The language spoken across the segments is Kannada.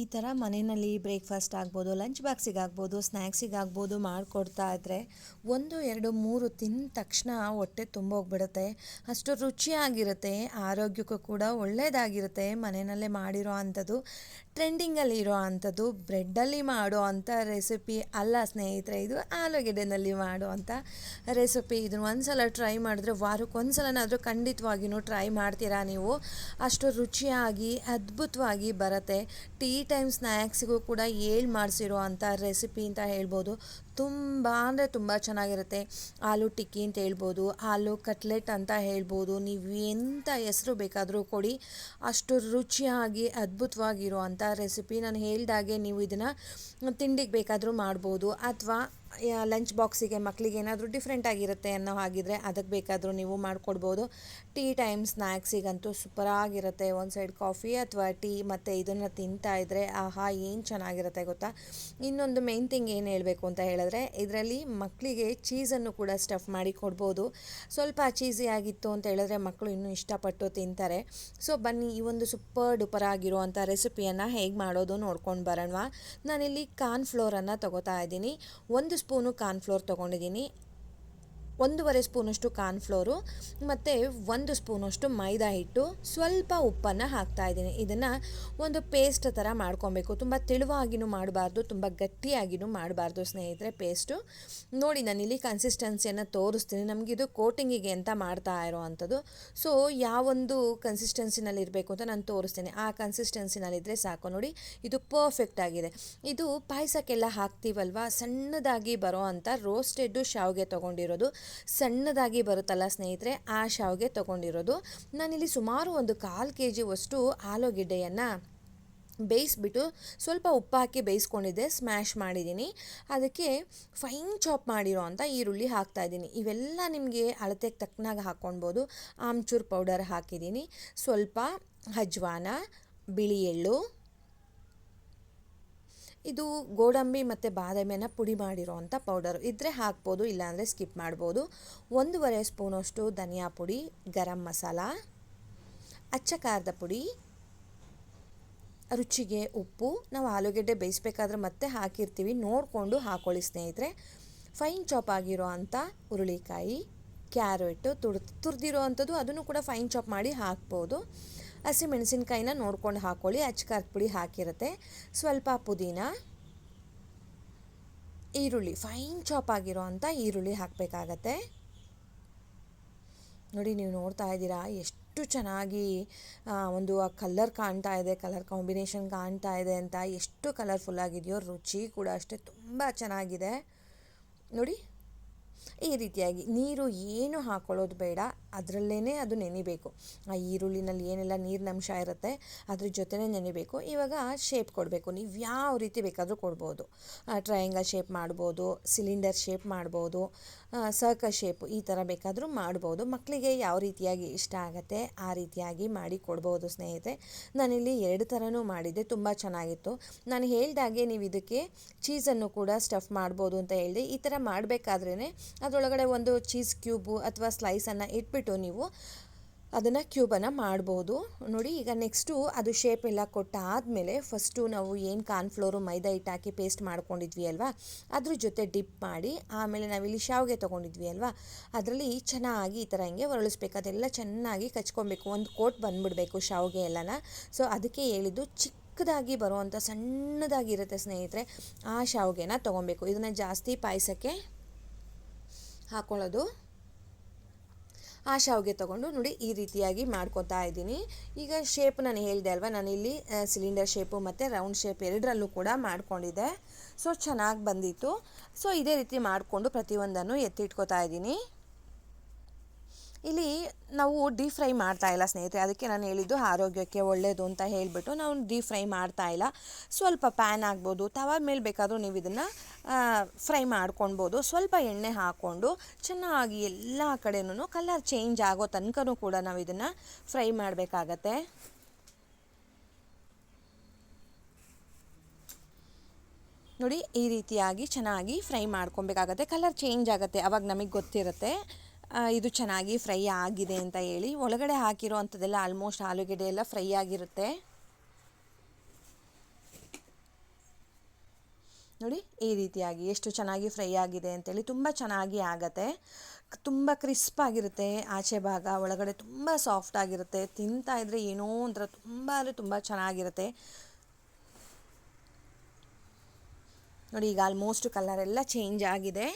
ಈ ಥರ ಮನೆಯಲ್ಲಿ ಬ್ರೇಕ್ಫಾಸ್ಟ್ ಆಗ್ಬೋದು, ಲಂಚ್ ಬಾಕ್ಸಿಗಾಗ್ಬೋದು, ಸ್ನ್ಯಾಕ್ಸಿಗಾಗ್ಬೋದು ಮಾಡಿಕೊಡ್ತಾ ಇದ್ದರೆ 1, 2, 3 ತಿಂದ ತಕ್ಷಣ ಹೊಟ್ಟೆ ತುಂಬೋಗ್ಬಿಡುತ್ತೆ. ಅಷ್ಟು ರುಚಿಯಾಗಿರುತ್ತೆ, ಆರೋಗ್ಯಕ್ಕೂ ಕೂಡ ಒಳ್ಳೆಯದಾಗಿರುತ್ತೆ. ಮನೆಯಲ್ಲೇ ಮಾಡಿರೋ ಅಂಥದ್ದು, ಟ್ರೆಂಡಿಂಗಲ್ಲಿ ಇರೋ ಅಂಥದ್ದು, ಬ್ರೆಡ್ಡಲ್ಲಿ ಮಾಡೋ ಅಂಥ ರೆಸಿಪಿ ಅಲ್ಲ ಸ್ನೇಹಿತರೆ, ಇದು ಆಲೂಗೆಡ್ಡೆನಲ್ಲಿ ಮಾಡೋ ಅಂಥ ರೆಸಿಪಿ. ಇದನ್ನು ಒಂದು ಸಲ ಟ್ರೈ ಮಾಡಿದ್ರೆ ವಾರಕ್ಕೊಂದು ಸಲನಾದರೂ ಖಂಡಿತವಾಗಿಯೂ ಟ್ರೈ ಮಾಡ್ತೀರಾ ನೀವು. ಅಷ್ಟು ರುಚಿಯಾಗಿ ಅದ್ಭುತವಾಗಿ ಬರುತ್ತೆ. ಟೀ ಟೈಮ್ ಸ್ನ್ಯಾಕ್ಸಿಗೂ ಕೂಡ ಮಾಡಿಸಿರೋ ಅಂಥ ರೆಸಿಪಿ ಅಂತ ಹೇಳ್ಬೋದು. ತುಂಬ ಅಂದರೆ ತುಂಬ ಚೆನ್ನಾಗಿರುತ್ತೆ. ಆಲೂ ಟಿಕ್ಕಿ ಅಂತ ಹೇಳ್ಬೋದು, ಆಲೂ ಕಟ್ಲೆಟ್ ಅಂತ ಹೇಳ್ಬೋದು, ನೀವು ಎಂಥ ಹೆಸರು ಬೇಕಾದರೂ ಕೊಡಿ, ಅಷ್ಟು ರುಚಿಯಾಗಿ ಅದ್ಭುತವಾಗಿರೋ ಅಂಥ ರೆಸಿಪಿ. ನಾನು ಹೇಳ್ದಾಗೆ ನೀವು ಇದನ್ನು ತಿಂಡಿಗೆ ಬೇಕಾದರೂ ಮಾಡ್ಬೋದು, ಅಥವಾ ಲಂಚ್ ಬಾಕ್ಸಿಗೆ ಮಕ್ಕಳಿಗೆ ಏನಾದರೂ ಡಿಫ್ರೆಂಟ್ ಆಗಿರುತ್ತೆ ಅನ್ನೋ ಹಾಗಿದ್ರೆ ಅದಕ್ಕೆ ಬೇಕಾದರೂ ನೀವು ಮಾಡಿಕೊಡ್ಬೋದು. Tea time ಸ್ನ್ಯಾಕ್ಸಿಗಂತೂ ಸೂಪರಾಗಿರುತ್ತೆ. ಒಂದು ಸೈಡ್ ಕಾಫಿ ಅಥವಾ ಟೀ ಮತ್ತು ಇದನ್ನು ತಿಂತಾಯಿದ್ರೆ ಆಹಾ ಏನು ಚೆನ್ನಾಗಿರುತ್ತೆ ಗೊತ್ತಾ. ಇನ್ನೊಂದು ಮೇನ್ ಥಿಂಗ್ ಏನು ಹೇಳಬೇಕು ಅಂತ ಹೇಳಿದ್ರೆ, ಇದರಲ್ಲಿ ಮಕ್ಕಳಿಗೆ ಚೀಸನ್ನು ಕೂಡ ಸ್ಟಫ್ ಮಾಡಿ ಕೊಡ್ಬೋದು. ಸ್ವಲ್ಪ ಚೀಸಿ ಆಗಿತ್ತು ಅಂತ ಹೇಳಿದ್ರೆ ಮಕ್ಕಳು ಇನ್ನೂ ಇಷ್ಟಪಟ್ಟು ತಿಂತಾರೆ. ಸೊ ಬನ್ನಿ, ಈ ಒಂದು ಸೂಪರ್ ಡೂಪರ್ ಆಗಿರುವಂಥ ರೆಸಿಪಿಯನ್ನು ಹೇಗೆ ಮಾಡೋದು ನೋಡ್ಕೊಂಡು ಬರೋಣ. ನಾನಿಲ್ಲಿ ಕಾರ್ನ್ಫ್ಲೋರನ್ನು ತೊಗೋತಾ ಇದ್ದೀನಿ. 1 ಸ್ಪೂನು ಕಾರ್ನ್ಫ್ಲೋರ್ ತೊಗೊಂಡಿದ್ದೀನಿ, 1.5 ಸ್ಪೂನಷ್ಟು ಕಾರ್ನ್ಫ್ಲೋರು ಮತ್ತು 1 ಸ್ಪೂನಷ್ಟು ಮೈದಾ ಹಿಟ್ಟು, ಸ್ವಲ್ಪ ಉಪ್ಪನ್ನು ಹಾಕ್ತಾಯಿದ್ದೀನಿ. ಇದನ್ನು ಒಂದು ಪೇಸ್ಟ್ ಥರ ಮಾಡ್ಕೊಬೇಕು. ತುಂಬ ತೆಳುವಾಗಿನೂ ಮಾಡಬಾರ್ದು, ತುಂಬ ಗಟ್ಟಿಯಾಗಿನೂ ಮಾಡಬಾರ್ದು ಸ್ನೇಹಿತರೆ ಪೇಸ್ಟು. ನೋಡಿ ನಾನಿಲ್ಲಿ ಕನ್ಸಿಸ್ಟೆನ್ಸಿಯನ್ನು ತೋರಿಸ್ತೀನಿ. ನಮಗಿದು ಕೋಟಿಂಗಿಗೆ ಅಂತ ಮಾಡ್ತಾ ಇರೋ ಅಂಥದ್ದು. ಸೊ ಯಾವೊಂದು ಕನ್ಸಿಸ್ಟೆನ್ಸಿನಲ್ಲಿ ಇರಬೇಕು ಅಂತ ನಾನು ತೋರಿಸ್ತೀನಿ. ಆ ಕನ್ಸಿಸ್ಟೆನ್ಸಿನಲ್ಲಿದ್ದರೆ ಸಾಕು. ನೋಡಿ ಇದು ಪರ್ಫೆಕ್ಟ್ ಆಗಿದೆ. ಇದು ಪಾಯಸಕ್ಕೆಲ್ಲ ಹಾಕ್ತೀವಲ್ವ, ಸಣ್ಣದಾಗಿ ಬರೋ ಅಂಥ ರೋಸ್ಟೆಡ್ಡು ಶಾವಿಗೆ ತೊಗೊಂಡಿರೋದು, ಸಣ್ಣದಾಗಿ ಬರುತ್ತಲ್ಲ ಸ್ನೇಹಿತರೆ, ಆ ಶಾವಿಗೆ ತೊಗೊಂಡಿರೋದು. ನಾನಿಲ್ಲಿ ಸುಮಾರು ಒಂದು 1/4 kg ಆಲೂಗೆಡ್ಡೆಯನ್ನು ಬೇಯಿಸ್ಬಿಟ್ಟು ಸ್ವಲ್ಪ ಉಪ್ಪು ಹಾಕಿ ಬೇಯಿಸ್ಕೊಂಡಿದ್ದೆ, ಸ್ಮ್ಯಾಶ್ ಮಾಡಿದ್ದೀನಿ. ಅದಕ್ಕೆ ಫೈನ್ ಚಾಪ್ ಮಾಡಿರೋ ಅಂಥ ಈರುಳ್ಳಿ ಹಾಕ್ತಾಯಿದ್ದೀನಿ. ಇವೆಲ್ಲ ನಿಮಗೆ ಅಳತೆಗೆ ತಕ್ಕನಾಗಿ ಹಾಕ್ಕೊಳ್ಬೋದು. ಆಮ್ಚೂರ್ ಪೌಡರ್ ಹಾಕಿದ್ದೀನಿ, ಸ್ವಲ್ಪ ಅಜ್ವಾನ, ಬಿಳಿ ಎಳ್ಳು, ಇದು ಗೋಡಂಬಿ ಮತ್ತು ಬಾದಾಮಿಯನ್ನು ಪುಡಿ ಮಾಡಿರೋ ಅಂಥ ಪೌಡರು ಇದ್ದರೆ ಹಾಕ್ಬೋದು, ಇಲ್ಲಾಂದರೆ ಸ್ಕಿಪ್ ಮಾಡ್ಬೋದು. 1.5 ಸ್ಪೂನಷ್ಟು ಧನಿಯಾ ಪುಡಿ, ಗರಂ ಮಸಾಲ, ಅಚ್ಚ ಖಾರದ ಪುಡಿ, ರುಚಿಗೆ ಉಪ್ಪು. ನಾವು ಆಲೂಗೆಡ್ಡೆ ಬೇಯಿಸ್ಬೇಕಾದ್ರೆ ಮತ್ತೆ ಹಾಕಿರ್ತೀವಿ, ನೋಡಿಕೊಂಡು ಹಾಕ್ಕೊಳ್ಳಿ ಸ್ನೇಹಿತರೆ. ಫೈನ್ ಚಾಪ್ ಆಗಿರೋ ಅಂಥ ಹುರುಳಿಕಾಯಿ, ಕ್ಯಾರೆಟು ತುರಿದಿರೋ ಅಂಥದ್ದು, ಅದನ್ನು ಕೂಡ ಫೈನ್ ಚಾಪ್ ಮಾಡಿ ಹಾಕ್ಬೋದು. ಹಸಿಮೆಣಸಿನ್ಕಾಯಿನ ನೋಡ್ಕೊಂಡು ಹಾಕ್ಕೊಳ್ಳಿ, ಅಚ್ಚ ಪುಡಿ ಹಾಕಿರುತ್ತೆ, ಸ್ವಲ್ಪ ಪುದೀನ, ಈರುಳ್ಳಿ ಫೈನ್ ಚಾಪ್ ಆಗಿರೋ ಅಂಥ ಈರುಳ್ಳಿ ಹಾಕಬೇಕಾಗತ್ತೆ. ನೋಡಿ ನೀವು ನೋಡ್ತಾ ಇದ್ದೀರಾ ಎಷ್ಟು ಚೆನ್ನಾಗಿ ಒಂದು ಕಲರ್ ಕಾಣ್ತಾ ಇದೆ, ಕಲರ್ ಕಾಂಬಿನೇಷನ್ ಕಾಣ್ತಾ ಇದೆ ಅಂತ, ಎಷ್ಟು ಕಲರ್ಫುಲ್ಲಾಗಿದೆಯೋ. ರುಚಿ ಕೂಡ ಅಷ್ಟೇ ತುಂಬ ಚೆನ್ನಾಗಿದೆ. ನೋಡಿ ಈ ರೀತಿಯಾಗಿ ನೀರು ಏನು ಹಾಕ್ಕೊಳ್ಳೋದು ಬೇಡ, ಅದರಲ್ಲೇ ಅದು ನೆನಿಬೇಕು. ಆ ಈರುಳ್ಳಿನಲ್ಲಿ ಏನೆಲ್ಲ ನೀರಿನಂಶ ಇರುತ್ತೆ ಅದ್ರ ಜೊತೆನೇ ನೆನಿಬೇಕು. ಇವಾಗ ಶೇಪ್ ಕೊಡಬೇಕು. ನೀವು ಯಾವ ರೀತಿ ಬೇಕಾದರೂ ಕೊಡ್ಬೋದು. ಟ್ರಯಾಂಗಲ್ ಶೇಪ್ ಮಾಡ್ಬೋದು, ಸಿಲಿಂಡರ್ ಶೇಪ್ ಮಾಡ್ಬೋದು, ಸರ್ಕಲ್ ಶೇಪು, ಈ ಥರ ಬೇಕಾದರೂ ಮಾಡ್ಬೋದು. ಮಕ್ಕಳಿಗೆ ಯಾವ ರೀತಿಯಾಗಿ ಇಷ್ಟ ಆಗುತ್ತೆ ಆ ರೀತಿಯಾಗಿ ಮಾಡಿ ಕೊಡ್ಬೋದು ಸ್ನೇಹಿತರೆ. ನಾನಿಲ್ಲಿ 2 ಥರನೂ ಮಾಡಿದ್ದೆ, ತುಂಬ ಚೆನ್ನಾಗಿತ್ತು. ನಾನು ಹೇಳ್ದಾಗೆ ನೀವು ಇದಕ್ಕೆ ಚೀಸನ್ನು ಕೂಡ ಸ್ಟಫ್ ಮಾಡ್ಬೋದು ಅಂತ ಹೇಳಿದೆ. ಈ ಥರ ಮಾಡಬೇಕಾದ್ರೇ ಅದರೊಳಗಡೆ ಒಂದು ಚೀಸ್ ಕ್ಯೂಬು ಅಥವಾ ಸ್ಲೈಸನ್ನು ಇಟ್ಬಿಟ್ಟು ನೀವು ಅದನ್ನು ಕ್ಯೂಬನ್ನು ಮಾಡ್ಬೋದು. ನೋಡಿ ಈಗ ನೆಕ್ಸ್ಟು ಅದು ಶೇಪ್ ಎಲ್ಲ ಕೊಟ್ಟಾದಮೇಲೆ ಫಸ್ಟು ನಾವು ಏನು ಕಾರ್ನ್ಫ್ಲೋರು ಮೈದಾ ಹಿಟ್ಟು ಹಾಕಿ ಪೇಸ್ಟ್ ಮಾಡ್ಕೊಂಡಿದ್ವಿ ಅಲ್ವಾ, ಅದ್ರ ಜೊತೆ ಡಿಪ್ ಮಾಡಿ, ಆಮೇಲೆ ನಾವಿಲ್ಲಿ ಶಾವಿಗೆ ತೊಗೊಂಡಿದ್ವಿ ಅಲ್ವಾ, ಅದರಲ್ಲಿ ಚೆನ್ನಾಗಿ ಈ ಥರ ಹಿಂಗೆ ಹೊರಳಿಸ್ಬೇಕು. ಅದೆಲ್ಲ ಚೆನ್ನಾಗಿ ಕಚ್ಕೊಬೇಕು, ಒಂದು ಕೋಟ್ ಬಂದುಬಿಡಬೇಕು ಶಾವಿಗೆ ಎಲ್ಲನ. ಸೊ ಅದಕ್ಕೆ ಹೇಳಿದ್ದು ಚಿಕ್ಕದಾಗಿ ಬರುವಂಥ ಸಣ್ಣದಾಗಿರುತ್ತೆ ಸ್ನೇಹಿತರೆ, ಆ ಶಾವಿಗೆನ ತೊಗೊಬೇಕು. ಇದನ್ನು ಜಾಸ್ತಿ ಪಾಯಸಕ್ಕೆ ಹಾಕ್ಕೊಳ್ಳೋದು. ಆ ಶಾವಿಗೆ ತೊಗೊಂಡು ನೋಡಿ ಈ ರೀತಿಯಾಗಿ ಮಾಡ್ಕೊತಾ ಇದ್ದೀನಿ. ಈಗ ಶೇಪ್ ನಾನು ಹೇಳಿದೆ ಅಲ್ವಾ, ನಾನಿಲ್ಲಿ ಸಿಲಿಂಡರ್ ಶೇಪು ಮತ್ತು ರೌಂಡ್ ಶೇಪ್ ಎರಡರಲ್ಲೂ ಕೂಡ ಮಾಡ್ಕೊಂಡಿದ್ದೆ. ಸೊ ಚೆನ್ನಾಗಿ ಬಂದಿತ್ತು. ಸೊ ಇದೇ ರೀತಿ ಮಾಡಿಕೊಂಡು ಪ್ರತಿಯೊಂದನ್ನು ಎತ್ತಿಟ್ಕೋತಾ ಇದ್ದೀನಿ. ಇಲ್ಲಿ ನಾವು ಡೀಪ್ ಫ್ರೈ ಮಾಡ್ತಾ ಇಲ್ಲ ಸ್ನೇಹಿತರೆ, ಅದಕ್ಕೆ ನಾನು ಹೇಳಿದ್ದು ಆರೋಗ್ಯಕ್ಕೆ ಒಳ್ಳೆಯದು ಅಂತ ಹೇಳಿಬಿಟ್ಟು ನಾವು ಡೀಪ್ ಫ್ರೈ ಮಾಡ್ತಾ ಇಲ್ಲ. ಸ್ವಲ್ಪ ಪ್ಯಾನ್ ಆಗ್ಬೋದು, ತವಾ ಮೇಲೆ ಬೇಕಾದರೂ ನೀವು ಇದನ್ನು ಫ್ರೈ ಮಾಡ್ಕೊಳ್ಬೋದು. ಸ್ವಲ್ಪ ಎಣ್ಣೆ ಹಾಕ್ಕೊಂಡು ಚೆನ್ನಾಗಿ ಎಲ್ಲ ಕಡೆನೂ ಕಲರ್ ಚೇಂಜ್ ಆಗೋ ತನಕನೂ ಕೂಡ ನಾವು ಇದನ್ನು ಫ್ರೈ ಮಾಡಬೇಕಾಗತ್ತೆ. ನೋಡಿ ಈ ರೀತಿಯಾಗಿ ಚೆನ್ನಾಗಿ ಫ್ರೈ ಮಾಡ್ಕೊಬೇಕಾಗತ್ತೆ. ಕಲರ್ ಚೇಂಜ್ ಆಗುತ್ತೆ, ಅವಾಗ ನಮಗೆ ಗೊತ್ತಿರುತ್ತೆ ಇದು ಚೆನ್ನಾಗಿ ಫ್ರೈ ಆಗಿದೆ ಅಂತ ಹೇಳಿ. ಒಳಗಡೆ ಹಾಕಿರೋ ಅಂಥದ್ದೆಲ್ಲ ಆಲ್ಮೋಸ್ಟ್ ಆಲೂಗೆಡ್ಡೆ ಎಲ್ಲ ಫ್ರೈ ಆಗಿರುತ್ತೆ. ನೋಡಿ ಈ ರೀತಿಯಾಗಿ ಎಷ್ಟು ಚೆನ್ನಾಗಿ ಫ್ರೈ ಆಗಿದೆ ಅಂತೇಳಿ. ತುಂಬ ಚೆನ್ನಾಗಿ ಆಗತ್ತೆ, ತುಂಬ ಕ್ರಿಸ್ಪ್ ಆಗಿರುತ್ತೆ ಆಚೆ ಭಾಗ, ಒಳಗಡೆ ತುಂಬ ಸಾಫ್ಟ್ ಆಗಿರುತ್ತೆ. ತಿಂತಾ ಇದ್ರೆ ಏನೋ ಒಂಥರ ತುಂಬ ಅಂದರೆ ತುಂಬ ಚೆನ್ನಾಗಿರುತ್ತೆ. ನೋಡಿ ಈಗ ಆಲ್ಮೋಸ್ಟ್ ಕಲರ್ ಎಲ್ಲ ಚೇಂಜ್ ಆಗಿದೆ.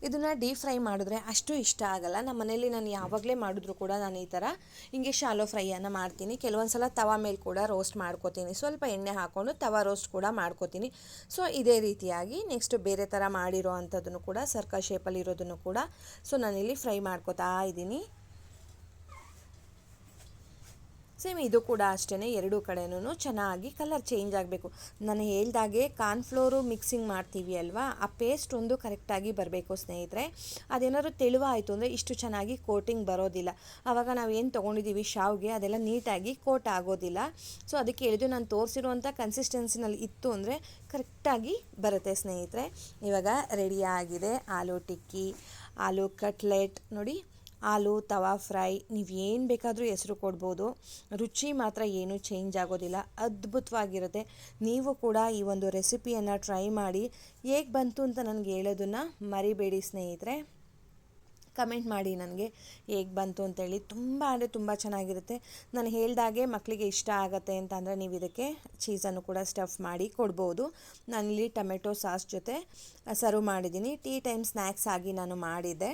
ಇದನ್ನು ಡೀಪ್ ಫ್ರೈ ಮಾಡಿದ್ರೆ ಅಷ್ಟು ಇಷ್ಟ ಆಗಲ್ಲ. ನಮ್ಮ ಮನೇಲಿ ನಾನು ಯಾವಾಗಲೇ ಮಾಡಿದ್ರು ಕೂಡ ನಾನು ಈ ಥರ ಹಿಂಗೆ ಶಾಲೋ ಫ್ರೈಯನ್ನು ಮಾಡ್ತೀನಿ. ಕೆಲವೊಂದು ಸಲ ತವ ಮೇಲೆ ಕೂಡ ರೋಸ್ಟ್ ಮಾಡ್ಕೋತೀನಿ, ಸ್ವಲ್ಪ ಎಣ್ಣೆ ಹಾಕ್ಕೊಂಡು ತವ ರೋಸ್ಟ್ ಕೂಡ ಮಾಡ್ಕೋತೀನಿ. ಸೊ ಇದೇ ರೀತಿಯಾಗಿ ನೆಕ್ಸ್ಟ್ ಬೇರೆ ಥರ ಮಾಡಿರೋ ಅಂಥದ್ದನ್ನು ಕೂಡ ಸರ್ಕಲ್ ಶೇಪಲ್ಲಿ ಇರೋದನ್ನು ಕೂಡ ನಾನಿಲ್ಲಿ ಫ್ರೈ ಮಾಡ್ಕೋತಾ ಇದ್ದೀನಿ. ಸೇಮ್ ಇದು ಕೂಡ ಅಷ್ಟೇ, ಎರಡೂ ಕಡೆನೂ ಚೆನ್ನಾಗಿ ಕಲರ್ ಚೇಂಜ್ ಆಗಬೇಕು. ನಾನು ಹೇಳ್ದಾಗೆ ಕಾರ್ನ್ಫ್ಲೋರು ಮಿಕ್ಸಿಂಗ್ ಮಾಡ್ತೀವಿ ಅಲ್ವಾ, ಆ ಪೇಸ್ಟ್ ಒಂದು ಕರೆಕ್ಟಾಗಿ ಬರಬೇಕು ಸ್ನೇಹಿತರೆ. ಅದೇನಾದ್ರು ತೆಳುವಾಯಿತು ಅಂದರೆ ಇಷ್ಟು ಚೆನ್ನಾಗಿ ಕೋಟಿಂಗ್ ಬರೋದಿಲ್ಲ. ಆವಾಗ ನಾವು ಏನು ತೊಗೊಂಡಿದ್ದೀವಿ ಶಾವ್ಗೆ ಅದೆಲ್ಲ ನೀಟಾಗಿ ಕೋಟ್ ಆಗೋದಿಲ್ಲ. ಸೊ ಅದಕ್ಕೆ ಹೇಳಿದ್ದು, ನಾನು ತೋರಿಸಿರುವಂಥ ಕನ್ಸಿಸ್ಟೆನ್ಸಿನಲ್ಲಿ ಇತ್ತು ಅಂದರೆ ಕರೆಕ್ಟಾಗಿ ಬರುತ್ತೆ ಸ್ನೇಹಿತರೆ. ಇವಾಗ ರೆಡಿಯಾಗಿದೆ ಆಲೂ ಟಿಕ್ಕಿ, ಆಲೂ ಕಟ್ಲೆಟ್. ನೋಡಿ ಆಲೂ ತವಾ ಫ್ರೈ, ನೀವು ಏನು ಬೇಕಾದರೂ ಹೆಸರು ಕೊಡ್ಬೋದು, ರುಚಿ ಮಾತ್ರ ಏನೂ ಚೇಂಜ್ ಆಗೋದಿಲ್ಲ, ಅದ್ಭುತವಾಗಿರುತ್ತೆ. ನೀವು ಕೂಡ ಈ ಒಂದು ರೆಸಿಪಿಯನ್ನು ಟ್ರೈ ಮಾಡಿ ಹೇಗೆ ಬಂತು ಅಂತ ನನಗೆ ಹೇಳೋದನ್ನು ಮರಿಬೇಡಿ ಸ್ನೇಹಿತರೆ. ಕಮೆಂಟ್ ಮಾಡಿ ನನಗೆ ಹೇಗೆ ಬಂತು ಅಂತೇಳಿ. ತುಂಬ ಅಂದರೆ ತುಂಬ ಚೆನ್ನಾಗಿರುತ್ತೆ. ನಾನು ಹೇಳ್ದಾಗೆ ಮಕ್ಕಳಿಗೆ ಇಷ್ಟ ಆಗುತ್ತೆ ಅಂತಂದರೆ ನೀವು ಇದಕ್ಕೆ ಚೀಸನ್ನು ಕೂಡ ಸ್ಟಫ್ ಮಾಡಿ ಕೊಡ್ಬೋದು. ನಾನಿಲ್ಲಿ ಟೊಮೆಟೊ ಸಾಸ್ ಜೊತೆ ಸರ್ವ್ ಮಾಡಿದ್ದೀನಿ. ಟೀ ಟೈಮ್ ಸ್ನ್ಯಾಕ್ಸ್ ಆಗಿ ನಾನು ಮಾಡಿದ್ದೆ.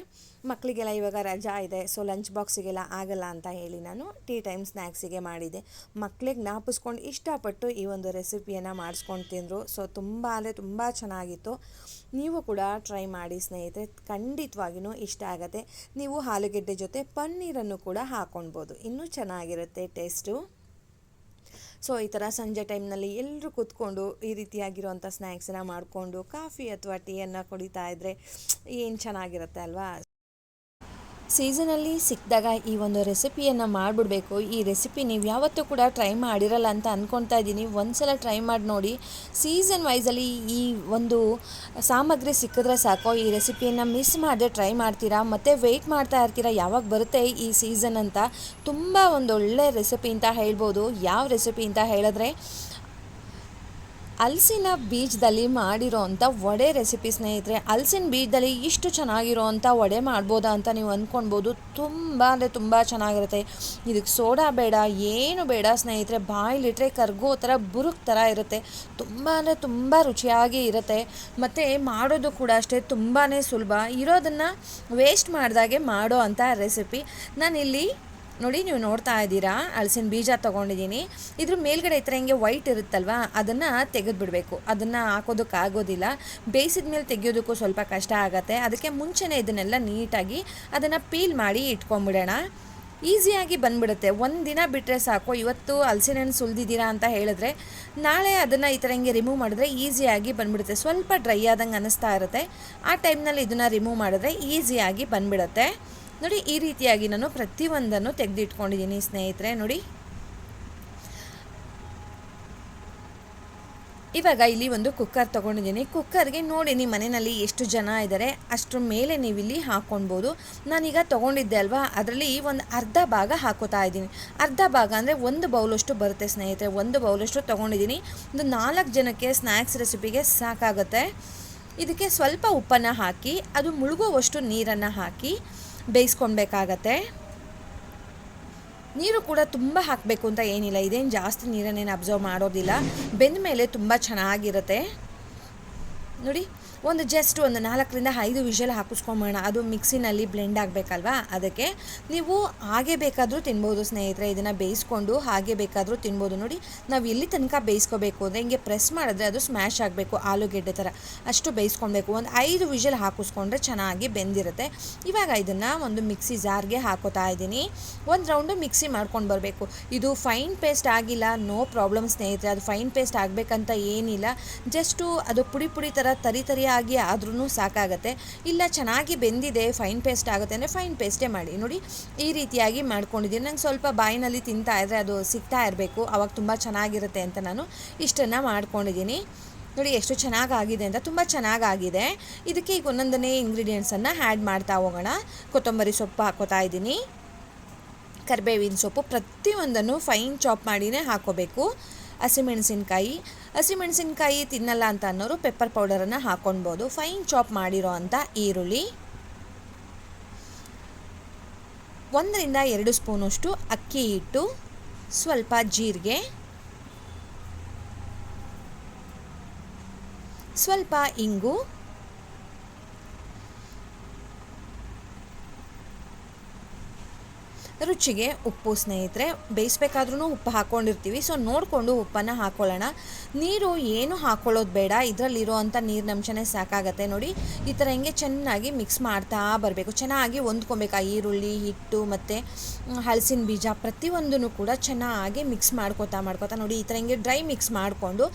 ಮಕ್ಕಳಿಗೆಲ್ಲ ಇವಾಗ ರಜಾ ಇದೆ, ಸೊ ಲಂಚ್ ಬಾಕ್ಸಿಗೆಲ್ಲ ಆಗಲ್ಲ ಅಂತ ಹೇಳಿ ನಾನು ಟೀ ಟೈಮ್ ಸ್ನ್ಯಾಕ್ಸಿಗೆ ಮಾಡಿದ್ದೆ. ಮಕ್ಕಳಿಗೆ ಜ್ಞಾಪಿಸ್ಕೊಂಡು ಇಷ್ಟಪಟ್ಟು ಈ ಒಂದು ರೆಸಿಪಿಯನ್ನು ಮಾಡಿಸ್ಕೊಂಡು ತಿಂದರು. ಸೊ ತುಂಬ ಅಂದರೆ ತುಂಬ ಚೆನ್ನಾಗಿತ್ತು. ನೀವು ಕೂಡ ಟ್ರೈ ಮಾಡಿ ಸ್ನೇಹಿತರೆ, ಖಂಡಿತವಾಗಿಯೂ ಇಷ್ಟ ಆಗುತ್ತೆ. ನೀವು ಆಲೂಗೆಡ್ಡೆ ಜೊತೆ ಪನ್ನೀರನ್ನು ಕೂಡ ಹಾಕ್ಕೊಳ್ಬೋದು, ಇನ್ನೂ ಚೆನ್ನಾಗಿರುತ್ತೆ ಟೇಸ್ಟು. ಸೊ ಈ ಥರ ಸಂಜೆ ಟೈಮ್ನಲ್ಲಿ ಎಲ್ಲರೂ ಕೂತ್ಕೊಂಡು ಈ ರೀತಿಯಾಗಿರುವಂಥ ಸ್ನ್ಯಾಕ್ಸನ್ನು ಮಾಡಿಕೊಂಡು ಕಾಫಿ ಅಥವಾ ಟೀಯನ್ನು ಕುಡಿತಾ ಇದ್ದರೆ ಏನು ಚೆನ್ನಾಗಿರುತ್ತೆ ಅಲ್ವಾ. ಸೀಸನಲ್ಲಿ ಸಿಕ್ಕಿದಾಗ ಈ ಒಂದು ರೆಸಿಪಿಯನ್ನು ಮಾಡಿಬಿಡ್ಬೇಕು. ಈ ರೆಸಿಪಿ ನೀವು ಯಾವತ್ತೂ ಕೂಡ ಟ್ರೈ ಮಾಡಿರಲ್ಲ ಅಂತ ಅಂದ್ಕೊಳ್ತಾ ಇದ್ದೀನಿ. ಒಂದು ಸಲ ಟ್ರೈ ಮಾಡಿ ನೋಡಿ. ಸೀಸನ್ ವೈಸಲ್ಲಿ ಈ ಒಂದು ಸಾಮಗ್ರಿ ಸಿಕ್ಕಿದ್ರೆ ಸಾಕು, ಈ ರೆಸಿಪಿಯನ್ನು ಮಿಸ್ ಮಾಡದೆ ಟ್ರೈ ಮಾಡ್ತೀರಾ, ಮತ್ತು ವೆಯ್ಟ್ ಮಾಡ್ತಾ ಇರ್ತೀರಾ ಯಾವಾಗ ಬರುತ್ತೆ ಈ ಸೀಸನ್ ಅಂತ. ತುಂಬ ಒಂದೊಳ್ಳೆ ರೆಸಿಪಿ ಅಂತ ಹೇಳ್ಬೋದು. ಯಾವ ರೆಸಿಪಿ ಅಂತ ಹೇಳಿದ್ರೆ ಹಲಸಿನ ಬೀಜದಲ್ಲಿ ಮಾಡಿರೋ ಅಂಥ ವಡೆ ರೆಸಿಪಿ ಸ್ನೇಹಿತರೆ. ಹಲಸಿನ ಬೀಜದಲ್ಲಿ ಇಷ್ಟು ಚೆನ್ನಾಗಿರೋ ಅಂಥ ವಡೆ ಮಾಡ್ಬೋದಾ ಅಂತ ನೀವು ಅಂದ್ಕೊಳ್ಬೋದು. ತುಂಬ ಅಂದರೆ ತುಂಬ ಚೆನ್ನಾಗಿರುತ್ತೆ. ಇದಕ್ಕೆ ಸೋಡಾ ಬೇಡ, ಏನು ಬೇಡ ಸ್ನೇಹಿತರೆ. ಬಾಯಿಲಿಟ್ರೆ ಕರ್ಗೋ ಥರ ಬುರುಕ್ ಥರ ಇರುತ್ತೆ. ತುಂಬ ಅಂದರೆ ತುಂಬ ರುಚಿಯಾಗಿ ಇರುತ್ತೆ. ಮತ್ತು ಮಾಡೋದು ಕೂಡ ಅಷ್ಟೇ ತುಂಬಾ ಸುಲಭ. ಇರೋದನ್ನು ವೇಸ್ಟ್ ಮಾಡಿದಾಗೆ ಮಾಡೋ ಅಂಥ ರೆಸಿಪಿ. ನಾನಿಲ್ಲಿ ನೋಡಿ ನೀವು ನೋಡ್ತಾ ಇದ್ದೀರಾ, ಹಲಸಿನ ಬೀಜ ತೊಗೊಂಡಿದ್ದೀನಿ. ಇದ್ರ ಮೇಲ್ಗಡೆ ಈ ಥರ ಹಿಂಗೆ ವೈಟ್ ಇರುತ್ತಲ್ವ, ಅದನ್ನು ತೆಗೆದುಬಿಡಬೇಕು. ಅದನ್ನು ಹಾಕೋದಕ್ಕಾಗೋದಿಲ್ಲ, ಬೇಯಿಸಿದ ಮೇಲೆ ತೆಗೆಯೋದಕ್ಕೂ ಸ್ವಲ್ಪ ಕಷ್ಟ ಆಗುತ್ತೆ. ಅದಕ್ಕೆ ಮುಂಚೆನೇ ಇದನ್ನೆಲ್ಲ ನೀಟಾಗಿ ಅದನ್ನು ಪೀಲ್ ಮಾಡಿ ಇಟ್ಕೊಂಬಿಡೋಣ. ಈಸಿಯಾಗಿ ಬಂದುಬಿಡುತ್ತೆ. ಒಂದು ದಿನ ಬಿಟ್ಟರೆ ಸಾಕು. ಇವತ್ತು ಹಲಸಿನ ಹಣ್ಣು ಸುಲಿದಿದ್ದೀರಾ ಅಂತ ಹೇಳಿದ್ರೆ ನಾಳೆ ಅದನ್ನು ಈ ಥರ ಹಿಂಗೆ ರಿಮೂವ್ ಮಾಡಿದ್ರೆ ಈಸಿಯಾಗಿ ಬಂದುಬಿಡುತ್ತೆ. ಸ್ವಲ್ಪ ಡ್ರೈ ಆದಂಗೆ ಅನ್ನಿಸ್ತಾ ಇರುತ್ತೆ. ಆ ಟೈಮ್ನಲ್ಲಿ ಇದನ್ನು ರಿಮೂವ್ ಮಾಡಿದ್ರೆ ಈಸಿಯಾಗಿ ಬಂದುಬಿಡುತ್ತೆ. ನೋಡಿ ಈ ರೀತಿಯಾಗಿ ನಾನು ಪ್ರತಿಯೊಂದನ್ನು ತೆಗೆದಿಟ್ಕೊಂಡಿದ್ದೀನಿ ಸ್ನೇಹಿತರೆ. ನೋಡಿ ಇವಾಗ ಇಲ್ಲಿ ಒಂದು ಕುಕ್ಕರ್ ತೊಗೊಂಡಿದ್ದೀನಿ. ಕುಕ್ಕರ್ಗೆ ನೋಡಿ ನಿಮ್ಮ ಮನೆಯಲ್ಲಿ ಎಷ್ಟು ಜನ ಇದ್ದಾರೆ ಅಷ್ಟರ ಮೇಲೆ ನೀವು ಇಲ್ಲಿ ಹಾಕ್ಕೊಳ್ಬೋದು. ನಾನೀಗ ತೊಗೊಂಡಿದ್ದೆ ಅಲ್ವಾ, ಅದರಲ್ಲಿ ಒಂದು ಅರ್ಧ ಭಾಗ ಹಾಕೋತಾ ಇದ್ದೀನಿ. ಅರ್ಧ ಭಾಗ ಅಂದರೆ ಒಂದು ಬೌಲಷ್ಟು ಬರುತ್ತೆ ಸ್ನೇಹಿತರೆ. ಒಂದು ಬೌಲಷ್ಟು ತೊಗೊಂಡಿದ್ದೀನಿ. ಒಂದು 4 ಜನಕ್ಕೆ ಸ್ನ್ಯಾಕ್ಸ್ ರೆಸಿಪಿಗೆ ಸಾಕಾಗುತ್ತೆ. ಇದಕ್ಕೆ ಸ್ವಲ್ಪ ಉಪ್ಪನ್ನು ಹಾಕಿ ಅದು ಮುಳುಗುವಷ್ಟು ನೀರನ್ನು ಹಾಕಿ ಬೇಯಿಸ್ಕೊಳ್ಬೇಕಾಗತ್ತೆ. ನೀರು ಕೂಡ ತುಂಬ ಹಾಕಬೇಕು ಅಂತ ಏನಿಲ್ಲ, ಇದೇನು ಜಾಸ್ತಿ ನೀರನ್ನೇನು ಅಬ್ಸರ್ವ್ ಮಾಡೋದಿಲ್ಲ. ಬೆಂದ ಮೇಲೆ ತುಂಬ ಚೆನ್ನಾಗಿರುತ್ತೆ. ನೋಡಿ ಒಂದು ಜಸ್ಟ್ ಒಂದು 4-5 ವಿಷಲ್ ಹಾಕಿಸ್ಕೊಂಬೋಣ. ಅದು ಮಿಕ್ಸಿನಲ್ಲಿ ಬ್ಲೆಂಡ್ ಆಗಬೇಕಲ್ವಾ, ಅದಕ್ಕೆ ನೀವು ಹಾಗೆ ಬೇಕಾದರೂ ತಿನ್ಬೋದು ಸ್ನೇಹಿತರೆ. ಇದನ್ನು ಬೇಯಿಸ್ಕೊಂಡು ಹಾಗೆ ಬೇಕಾದರೂ ತಿನ್ಬೋದು. ನೋಡಿ ನಾವು ಎಲ್ಲಿ ತನಕ ಬೇಯಿಸ್ಕೋಬೇಕು ಅಂದರೆ ಹಿಂಗೆ ಪ್ರೆಸ್ ಮಾಡಿದ್ರೆ ಅದು ಸ್ಮ್ಯಾಶ್ ಆಗಬೇಕು, ಆಲೂಗೆಡ್ಡೆ ಥರ ಅಷ್ಟು ಬೇಯಿಸ್ಕೊಳ್ಬೇಕು. ಒಂದು 5 ವಿಷಲ್ ಹಾಕಿಸ್ಕೊಂಡ್ರೆ ಚೆನ್ನಾಗಿ ಬೆಂದಿರುತ್ತೆ. ಇವಾಗ ಇದನ್ನು ಒಂದು ಮಿಕ್ಸಿ ಜಾರ್ಗೆ ಹಾಕೋತಾ ಇದ್ದೀನಿ. ಒಂದು ರೌಂಡು ಮಿಕ್ಸಿ ಮಾಡ್ಕೊಂಡು ಬರಬೇಕು. ಇದು ಫೈನ್ ಪೇಸ್ಟ್ ಆಗಿಲ್ಲ, ನೋ ಪ್ರಾಬ್ಲಮ್ ಸ್ನೇಹಿತರೆ. ಅದು ಫೈನ್ ಪೇಸ್ಟ್ ಆಗಬೇಕಂತ ಏನಿಲ್ಲ, ಜಸ್ಟು ಅದು ಪುಡಿ ಪುಡಿ ಥರ ತರಿ ಆಗಿ ಆದ್ರೂ ಸಾಕಾಗತ್ತೆ. ಇಲ್ಲ ಚೆನ್ನಾಗಿ ಬೆಂದಿದೆ ಫೈನ್ ಪೇಸ್ಟ್ ಆಗುತ್ತೆ ಅಂದರೆ ಫೈನ್ ಪೇಸ್ಟೇ ಮಾಡಿ. ನೋಡಿ ಈ ರೀತಿಯಾಗಿ ಮಾಡ್ಕೊಂಡಿದ್ದೀನಿ. ನಂಗೆ ಸ್ವಲ್ಪ ಬಾಯಿನಲ್ಲಿ ತಿಂತಾ ಇದ್ದರೆ ಅದು ಸಿಗ್ತಾ ಇರಬೇಕು, ಆವಾಗ ತುಂಬ ಚೆನ್ನಾಗಿರುತ್ತೆ ಅಂತ ನಾನು ಇಷ್ಟನ್ನು ಮಾಡ್ಕೊಂಡಿದ್ದೀನಿ. ನೋಡಿ ಎಷ್ಟು ಚೆನ್ನಾಗಾಗಿದೆ ಅಂತ, ತುಂಬ ಚೆನ್ನಾಗಾಗಿದೆ. ಇದಕ್ಕೆ ಈಗ ಒಂದೊಂದನೇ ಇಂಗ್ರೀಡಿಯೆಂಟ್ಸನ್ನು ಆ್ಯಡ್ ಮಾಡ್ತಾ ಹೋಗೋಣ. ಕೊತ್ತಂಬರಿ ಸೊಪ್ಪು ಹಾಕೋತಾ ಇದ್ದೀನಿ, ಕರಿಬೇವಿನ ಸೊಪ್ಪು ಪ್ರತಿಯೊಂದನ್ನು ಫೈನ್ ಚಾಪ್ ಮಾಡಿನೇ ಹಾಕೋಬೇಕು. ಹಸಿಮೆಣಸಿನ್ಕಾಯಿ ತಿನ್ನಲ್ಲ ಅಂತ ಅನ್ನೋರು ಪೆಪ್ಪರ್ ಪೌಡರನ್ನು ಹಾಕ್ಕೊಳ್ಬೋದು. ಫೈನ್ ಚಾಪ್ ಮಾಡಿರೋ ಅಂಥ ಈರುಳ್ಳಿ, 1 ರಿಂದ 2 ಸ್ಪೂನಷ್ಟು ಅಕ್ಕಿ ಹಿಟ್ಟು, ಸ್ವಲ್ಪ ಜೀರಿಗೆ, ಸ್ವಲ್ಪ ಇಂಗು, ರುಚಿಗೆ ಉಪ್ಪು. ಸ್ನೇಹಿತರೆ, ಬೇಯಿಸ್ಬೇಕಾದ್ರೂ ಉಪ್ಪು ಹಾಕ್ಕೊಂಡಿರ್ತೀವಿ, ಸೊ ನೋಡಿಕೊಂಡು ಉಪ್ಪನ್ನು ಹಾಕ್ಕೊಳ್ಳೋಣ. ನೀರು ಏನು ಹಾಕ್ಕೊಳ್ಳೋದು ಬೇಡ, ಇದರಲ್ಲಿರುವಂಥ ನೀರಿನಂಶನೇ ಸಾಕಾಗತ್ತೆ. ನೋಡಿ, ಈ ಥರ ಹಿಂಗೆ ಚೆನ್ನಾಗಿ ಮಿಕ್ಸ್ ಮಾಡ್ತಾ ಬರಬೇಕು. ಚೆನ್ನಾಗಿ ಹೊಂದ್ಕೊಬೇಕು ಆ ಈರುಳ್ಳಿ, ಹಿಟ್ಟು ಮತ್ತು ಹಲಸಿನ ಬೀಜ ಪ್ರತಿಯೊಂದೂ ಕೂಡ ಚೆನ್ನಾಗಿ ಮಿಕ್ಸ್ ಮಾಡ್ಕೋತಾ ನೋಡಿ, ಈ ಥರ ಹಿಂಗೆ ಡ್ರೈ ಮಿಕ್ಸ್ ಮಾಡಿಕೊಂಡು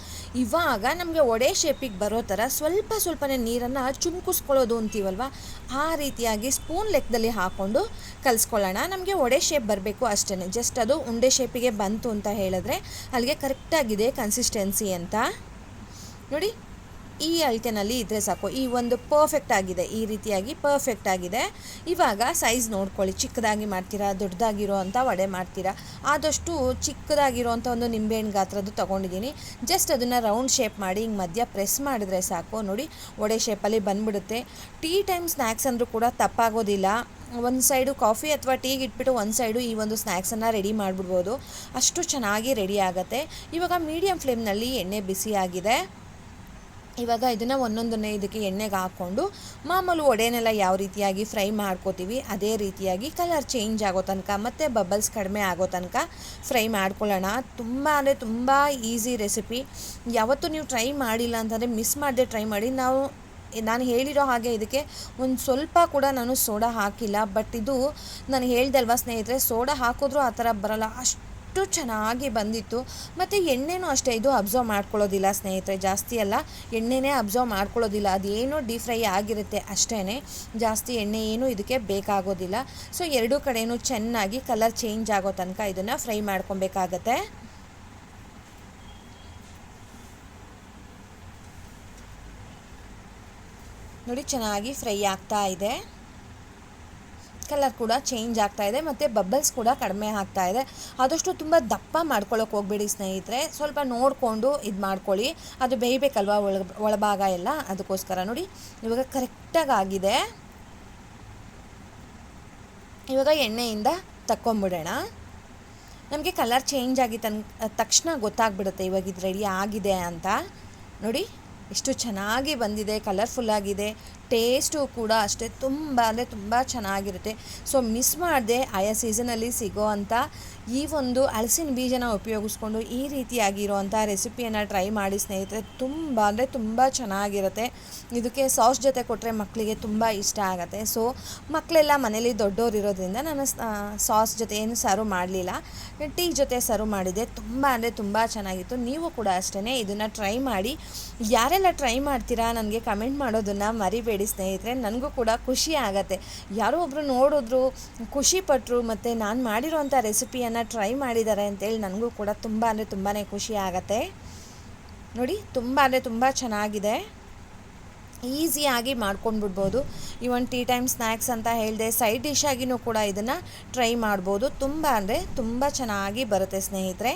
ಇವಾಗ ನಮಗೆ ವಡೆ ಶೇಪಿಗೆ ಬರೋ ಥರ ಸ್ವಲ್ಪನೇ ನೀರನ್ನು ಚುಮ್ಕಿಸ್ಕೊಳ್ಳೋದು ಅಂತೀವಲ್ವ, ಆ ರೀತಿಯಾಗಿ ಸ್ಪೂನ್ ಲೆಕ್ಕದಲ್ಲಿ ಹಾಕ್ಕೊಂಡು ಕಲಿಸ್ಕೊಳ್ಳೋಣ. ನಮಗೆ ವಡೆ ಶೇಪ್ ಬರಬೇಕು ಅಷ್ಟೇ. ಜಸ್ಟ್ ಅದು ಉಂಡೆ ಶೇಪಿಗೆ ಬಂತು ಅಂತ ಹೇಳಿದ್ರೆ ಅಲ್ಲಿಗೆ ಕರೆಕ್ಟಾಗಿದೆ ಕನ್ಸಿಸ್ಟೆನ್ಸಿ ಅಂತ. ನೋಡಿ, ಈ ಅಳತೆನಲ್ಲಿ ಇದ್ದರೆ ಸಾಕು. ಈ ಒಂದು ಪರ್ಫೆಕ್ಟ್ ಆಗಿದೆ, ಈ ರೀತಿಯಾಗಿ ಪರ್ಫೆಕ್ಟ್ ಆಗಿದೆ. ಇವಾಗ ಸೈಜ್ ನೋಡ್ಕೊಳ್ಳಿ, ಚಿಕ್ಕದಾಗಿ ಮಾಡ್ತೀರಾ, ದೊಡ್ಡದಾಗಿರೋ ಅಂಥ ವಡೆ ಮಾಡ್ತೀರಾ. ಆದಷ್ಟು ಚಿಕ್ಕದಾಗಿರೋ ಅಂಥ ಒಂದು ನಿಂಬೆಹಣ್ಣು ಗಾತ್ರದ್ದು ತೊಗೊಂಡಿದ್ದೀನಿ. ಜಸ್ಟ್ ಅದನ್ನು ರೌಂಡ್ ಶೇಪ್ ಮಾಡಿ ಹಿಂಗೆ ಮಧ್ಯ ಪ್ರೆಸ್ ಮಾಡಿದ್ರೆ ಸಾಕು. ನೋಡಿ, ವಡೆ ಶೇಪಲ್ಲಿ ಬಂದ್ಬಿಡುತ್ತೆ. ಟೀ ಟೈಮ್ ಸ್ನ್ಯಾಕ್ಸ್ ಅಂದರೂ ಕೂಡ ತಪ್ಪಾಗೋದಿಲ್ಲ. ಒಂದು ಸೈಡು ಕಾಫಿ ಅಥವಾ ಟೀಗೆ ಇಟ್ಬಿಟ್ಟು ಒಂದು ಸೈಡು ಈ ಒಂದು ಸ್ನ್ಯಾಕ್ಸನ್ನು ರೆಡಿ ಮಾಡಿಬಿಡ್ಬೋದು. ಅಷ್ಟು ಚೆನ್ನಾಗಿ ರೆಡಿ ಆಗುತ್ತೆ. ಇವಾಗ ಮೀಡಿಯಮ್ ಫ್ಲೇಮ್ನಲ್ಲಿ ಎಣ್ಣೆ ಬಿಸಿ ಆಗಿದೆ. ಇವಾಗ ಇದನ್ನು ಒಂದೊಂದನ್ನೇ ಇದಕ್ಕೆ ಎಣ್ಣೆಗೆ ಹಾಕ್ಕೊಂಡು ಮಾಮೂಲು ವಡೆನೆಲ್ಲ ಯಾವ ರೀತಿಯಾಗಿ ಫ್ರೈ ಮಾಡ್ಕೋತೀವಿ ಅದೇ ರೀತಿಯಾಗಿ ಕಲರ್ ಚೇಂಜ್ ಆಗೋ ತನಕ ಮತ್ತು ಬಬಲ್ಸ್ ಕಡಿಮೆ ಆಗೋ ತನಕ ಫ್ರೈ ಮಾಡ್ಕೊಳ್ಳೋಣ. ತುಂಬ ಈಸಿ ರೆಸಿಪಿ. ಯಾವತ್ತೂ ನೀವು ಟ್ರೈ ಮಾಡಿಲ್ಲ ಅಂತಂದರೆ ಮಿಸ್ ಮಾಡದೆ ಟ್ರೈ ಮಾಡಿ. ನಾನು ಹೇಳಿರೋ ಹಾಗೆ ಇದಕ್ಕೆ ಒಂದು ಸ್ವಲ್ಪ ಕೂಡ ನಾನು ಸೋಡಾ ಹಾಕಿಲ್ಲ. ಬಟ್ ಇದು ನಾನು ಹೇಳ್ದಲ್ವ ಸ್ನೇಹಿತರೆ, ಸೋಡಾ ಹಾಕಿದ್ರೂ ಆ ಥರ ಬರೋಲ್ಲ, ಅಷ್ಟು ಚೆನ್ನಾಗಿ ಬಂದಿತ್ತು. ಮತ್ತು ಎಣ್ಣೆನೂ ಅಷ್ಟೇ, ಇದು ಅಬ್ಸರ್ವ್ ಮಾಡ್ಕೊಳ್ಳೋದಿಲ್ಲ ಸ್ನೇಹಿತರೆ, ಜಾಸ್ತಿ ಅಲ್ಲ, ಎಣ್ಣೆನೇ ಅಬ್ಸರ್ವ್ ಮಾಡ್ಕೊಳ್ಳೋದಿಲ್ಲ. ಅದೇನೋ ಡೀಪ್ ಫ್ರೈ ಆಗಿರುತ್ತೆ ಅಷ್ಟೇ, ಜಾಸ್ತಿ ಎಣ್ಣೆ ಏನು ಇದಕ್ಕೆ ಬೇಕಾಗೋದಿಲ್ಲ. ಸೊ ಎರಡೂ ಕಡೆಯೂ ಚೆನ್ನಾಗಿ ಕಲರ್ ಚೇಂಜ್ ಆಗೋ ತನಕ ಇದನ್ನು ಫ್ರೈ ಮಾಡ್ಕೊಬೇಕಾಗತ್ತೆ. ನೋಡಿ, ಚೆನ್ನಾಗಿ ಫ್ರೈ ಆಗ್ತಾ ಇದೆ, ಕಲರ್ ಕೂಡ ಚೇಂಜ್ ಆಗ್ತಾ ಇದೆ ಮತ್ತು ಬಬಲ್ಸ್ ಕೂಡ ಕಡಿಮೆ ಆಗ್ತಾ ಇದೆ. ಆದಷ್ಟು ತುಂಬ ದಪ್ಪ ಮಾಡ್ಕೊಳ್ಳೋಕೆ ಹೋಗಬೇಡಿ ಸ್ನೇಹಿತರೆ, ಸ್ವಲ್ಪ ನೋಡಿಕೊಂಡು ಇದು ಮಾಡ್ಕೊಳ್ಳಿ, ಅದು ಬೇಯಬೇಕಲ್ವ ಒಳಭಾಗ ಎಲ್ಲ, ಅದಕ್ಕೋಸ್ಕರ. ನೋಡಿ, ಇವಾಗ ಕರೆಕ್ಟಾಗಿ ಆಗಿದೆ. ಇವಾಗ ಎಣ್ಣೆಯಿಂದ ತಕ್ಕೊಂಬಿಡೋಣ. ನಮಗೆ ಕಲರ್ ಚೇಂಜ್ ಆಗಿ ತಕ್ಷಣ ಗೊತ್ತಾಗ್ಬಿಡುತ್ತೆ ಇವಾಗ ಇದು ರೆಡಿ ಆಗಿದೆ ಅಂತ. ನೋಡಿ, ಎಷ್ಟು ಚೆನ್ನಾಗಿ ಬಂದಿದೆ, ಕಲರ್ಫುಲ್ಲಾಗಿದೆ. ಟೇಸ್ಟು ಕೂಡ ಅಷ್ಟೇ ತುಂಬ ಚೆನ್ನಾಗಿರುತ್ತೆ. ಸೊ ಮಿಸ್ ಮಾಡದೆ ಆಯಾ ಸೀಸನಲ್ಲಿ ಸಿಗೋ ಅಂಥ ಈ ಒಂದು ಹಲಸಿನ ಬೀಜನ ಉಪಯೋಗಿಸ್ಕೊಂಡು ಈ ರೀತಿಯಾಗಿರೋವಂಥ ರೆಸಿಪಿಯನ್ನು ಟ್ರೈ ಮಾಡಿ ಸ್ನೇಹಿತರೆ. ತುಂಬ ಚೆನ್ನಾಗಿರುತ್ತೆ. ಇದಕ್ಕೆ ಸಾಸ್ ಜೊತೆ ಕೊಟ್ಟರೆ ಮಕ್ಕಳಿಗೆ ತುಂಬ ಇಷ್ಟ ಆಗುತ್ತೆ. ಸೊ ಮಕ್ಕಳೆಲ್ಲ ಮನೇಲಿ ದೊಡ್ಡೋರು ಇರೋದ್ರಿಂದ ನಾನು ಸಾಸ್ ಜೊತೆ ಏನು ಸರ್ವ್ ಮಾಡಲಿಲ್ಲ, ಟೀ ಜೊತೆ ಸರ್ವ್ ಮಾಡಿದೆ. ತುಂಬ ಚೆನ್ನಾಗಿತ್ತು. ನೀವು ಕೂಡ ಅಷ್ಟೇ ಇದನ್ನು ಟ್ರೈ ಮಾಡಿ. ಯಾರೆಲ್ಲ ಟ್ರೈ ಮಾಡ್ತೀರಾ ನನಗೆ ಕಮೆಂಟ್ ಮಾಡೋದನ್ನು ಮರಿಬೇಡಿ ಸ್ನೇಹಿತರೆ, ನನಗೂ ಕೂಡ ಖುಷಿ ಆಗುತ್ತೆ. ಯಾರೋ ಒಬ್ಬರು ನೋಡಿದ್ರು, ಖುಷಿಪಟ್ಟರು, ಮತ್ತು ನಾನು ಮಾಡಿರೋವಂಥ ರೆಸಿಪಿಯನ್ನು ಟ್ರೈ ಮಾಡಿದ್ದಾರೆ ಅಂತೇಳಿ ನನಗೂ ಕೂಡ ತುಂಬಾ ಖುಷಿ ಆಗುತ್ತೆ. ನೋಡಿ, ತುಂಬ ಚೆನ್ನಾಗಿದೆ. ಈಸಿಯಾಗಿ ಮಾಡ್ಕೊಂಡ್ಬಿಡ್ಬೋದು. ಇವನ್ ಟೀ ಟೈಮ್ ಸ್ನ್ಯಾಕ್ಸ್ ಅಂತ ಹೇಳಿದೆ, ಸೈಡ್ ಡಿಶ್ ಆಗಿನೂ ಕೂಡ ಇದನ್ನು ಟ್ರೈ ಮಾಡ್ಬೋದು. ತುಂಬ ಚೆನ್ನಾಗಿ ಬರುತ್ತೆ ಸ್ನೇಹಿತರೆ.